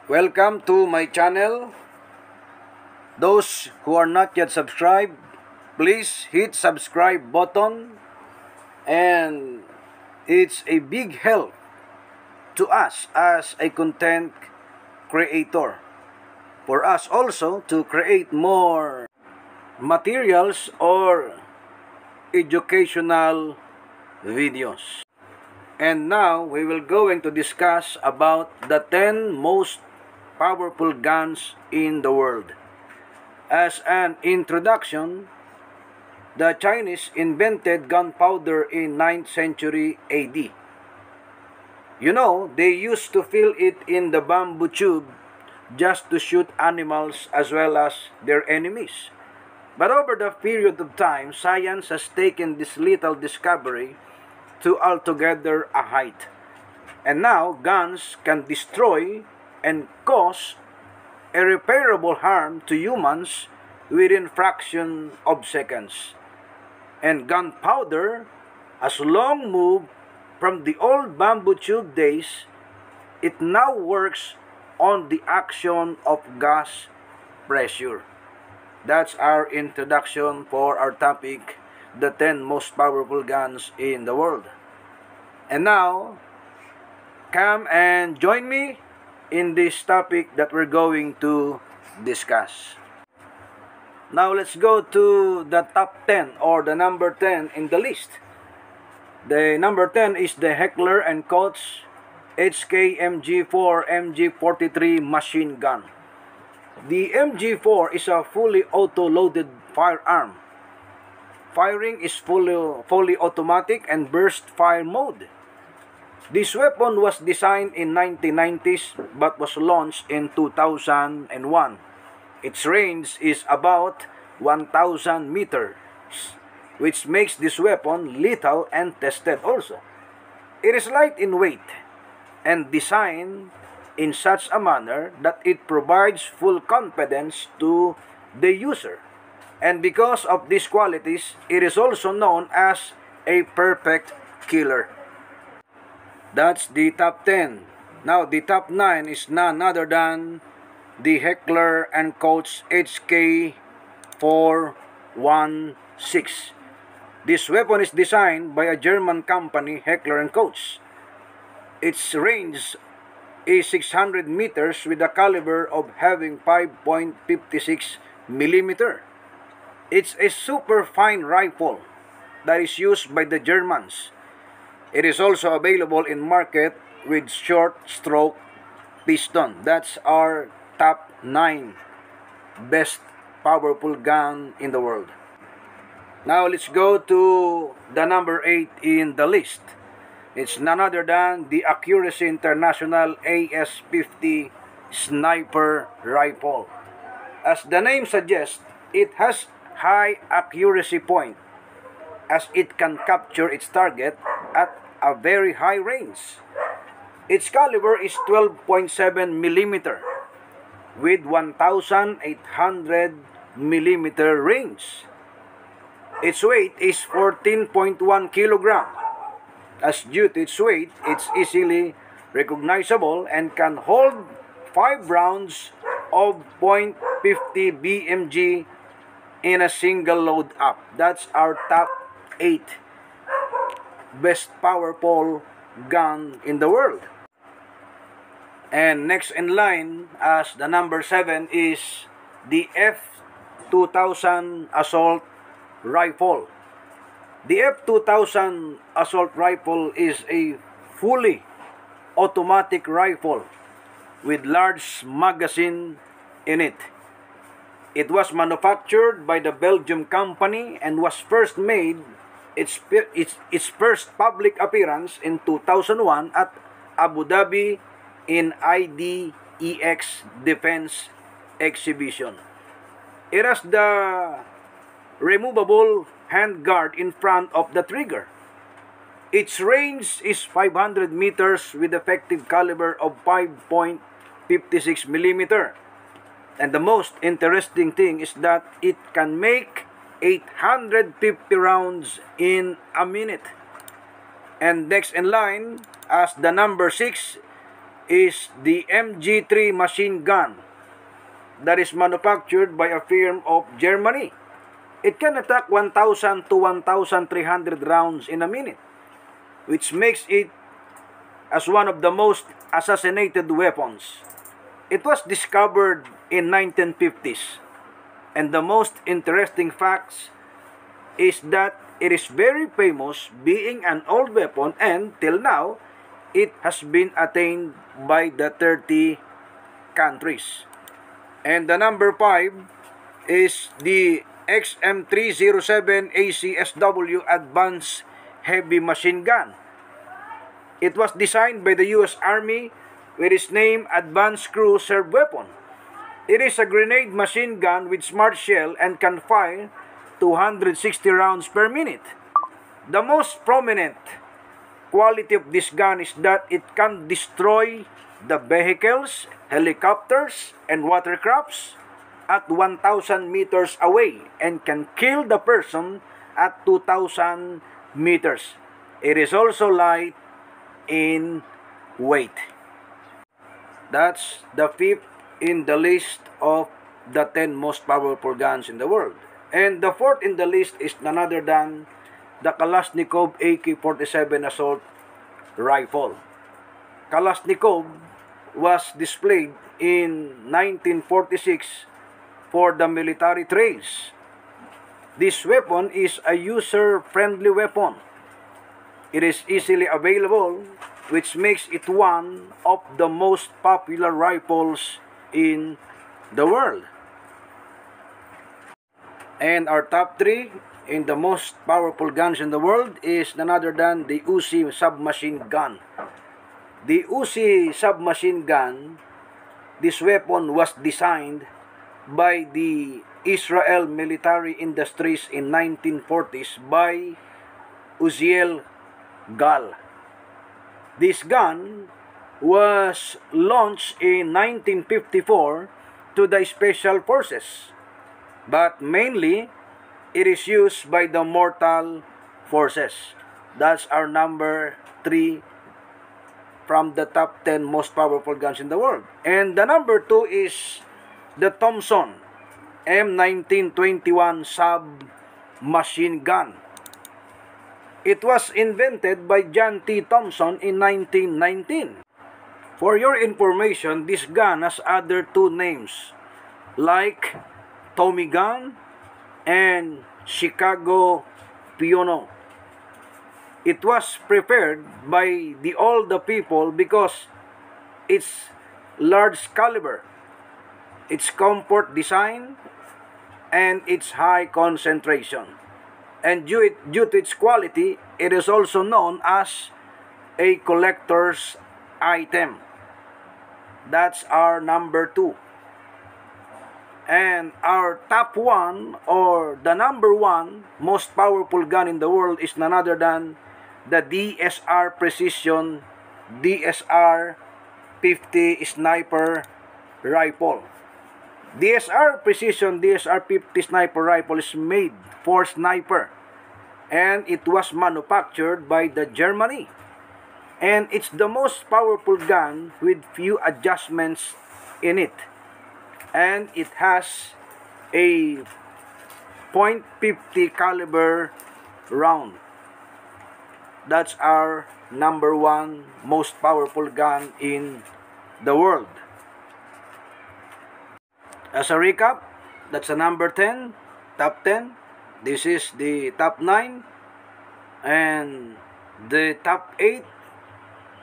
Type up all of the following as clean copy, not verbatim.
Welcome to my channel. Those who are not yet subscribed, please hit subscribe button, and it's a big help to us as a content creator, for us also to create more materials or educational videos. And now we will going to discuss about the 10 most powerful guns in the world. As an introduction, the Chinese invented gunpowder in 9th century AD. You know, they used to fill it in the bamboo tube just to shoot animals as well as their enemies. But over the period of time, science has taken this little discovery to altogether a height. And now, guns can destroy and cause irreparable harm to humans within fraction of seconds. And gunpowder has long moved from the old bamboo tube days. It now works on the action of gas pressure. That's our introduction for our topic, the 10 most powerful guns in the world. And now, come and join me in this topic that we're going to discuss. Now let's go to the top 10 or the number 10 in the list. The number 10 is the Heckler Koch HK4 MG3 Machine Gun. The MG4 is a fully auto-loaded firearm. Firing is fully automatic and burst fire mode. This weapon was designed in 1990s but was launched in 2001. Its range is about 1,000 meters, which makes this weapon lethal and tested also. It is light in weight and designed in such a manner that it provides full confidence to the user. And because of these qualities, it is also known as a perfect killer. That's the top 10. Now, the top 9 is none other than the Heckler Koch HK416. This weapon is designed by a German company, Heckler Koch. Its range is 600 meters with a caliber of having 5.56 millimeter. It's a super fine rifle that is used by the Germans. It is also available in market with short stroke piston. That's our top 9 best powerful gun in the world. Now let's go to the number 8 in the list. It's none other than the Accuracy International AS-50 Sniper Rifle. As the name suggests, it has high accuracy point, as it can capture its target at a very high range. Its caliber is 12.7 millimeter with 1,800 millimeter range. Its weight is 14.1 kilogram. As due to its weight, it's easily recognizable and can hold 5 rounds of .50 BMG in a single load up. That's our top 8 best powerful gun in the world. And next in line as the number 7 is the F2000 Assault Rifle. The F2000 Assault Rifle is a fully automatic rifle with large magazine in it. It was manufactured by the Belgium company and was first made its first public appearance in 2001 at Abu Dhabi in IDEX Defense Exhibition. It has the removable handguard in front of the trigger. Its range is 500 meters with effective caliber of 5.56 millimeter. And the most interesting thing is that it can make 850 rounds in a minute. And next in line as the number 6 is the MG3 Machine Gun that is manufactured by a firm of Germany. It can attack 1,000 to 1,300 rounds in a minute, which makes it as one of the most assassinated weapons. It was discovered in 1950s, and the most interesting facts is that it is very famous being an old weapon, and till now it has been attained by the 30 countries. And the number 5 is the XM307 ACSW Advanced Heavy Machine Gun. It was designed by the U.S. Army with its name Advanced Crew Serve Weapon. It is a grenade machine gun with smart shell and can fire 260 rounds per minute. The most prominent quality of this gun is that it can destroy the vehicles, helicopters, and watercrafts at 1,000 meters away and can kill the person at 2,000 meters. It is also light in weight. That's the 5th in the list of the 10 most powerful guns in the world. And the 4th in the list is none other than the Kalashnikov AK-47 assault rifle. Kalashnikov was displayed in 1946 for the military trails. This weapon is a user-friendly weapon. It is easily available, which makes it one of the most popular rifles in the world. And our top 3 in the most powerful guns in the world is none other than the Uzi submachine gun. The Uzi submachine gun, this weapon was designed by the Israel Military Industries in 1940s by Uziel Gal. This gun was launched in 1954 to the Special Forces, but mainly it is used by the Mortal Forces. That's our number 3 from the top 10 most powerful guns in the world. And the number 2 is the Thompson M1921 submachine gun. It was invented by John T. Thompson in 1919. For your information, this gun has other 2 names, like Tommy gun and Chicago Pioneer. It was preferred by all the people because its large caliber, its comfort design, and its high concentration. And due to its quality, it is also known as a collector's item. That's our number 2. And our top 1, or the number 1 most powerful gun in the world, is none other than the DSR Precision DSR 50 Sniper Rifle. DSR Precision DSR 50 Sniper Rifle is made for sniper, and it was manufactured by the Germany. And it's the most powerful gun with few adjustments in it. And it has a .50 caliber round. That's our number 1 most powerful gun in the world. As a recap, that's the number 10, top 10. This is the top 9. And the top 8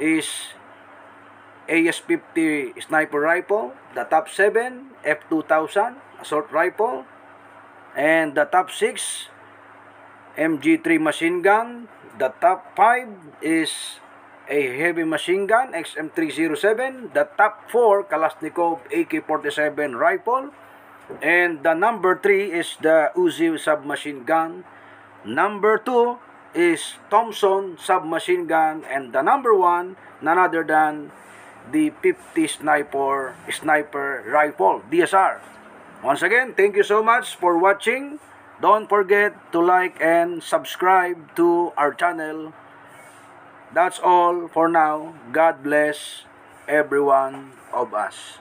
is AS-50 sniper rifle. The top 7, F2000 assault rifle. And the top 6, MG3 machine gun. The top 5 is a heavy machine gun, XM307. The top 4, Kalashnikov AK-47 rifle. And the number 3 is the Uzi submachine gun. Number 2 is Thompson submachine gun. And the number 1, none other than the 50 sniper rifle, DSR. Once again, thank you so much for watching. Don't forget to like and subscribe to our channel. That's all for now. God bless. every one of us.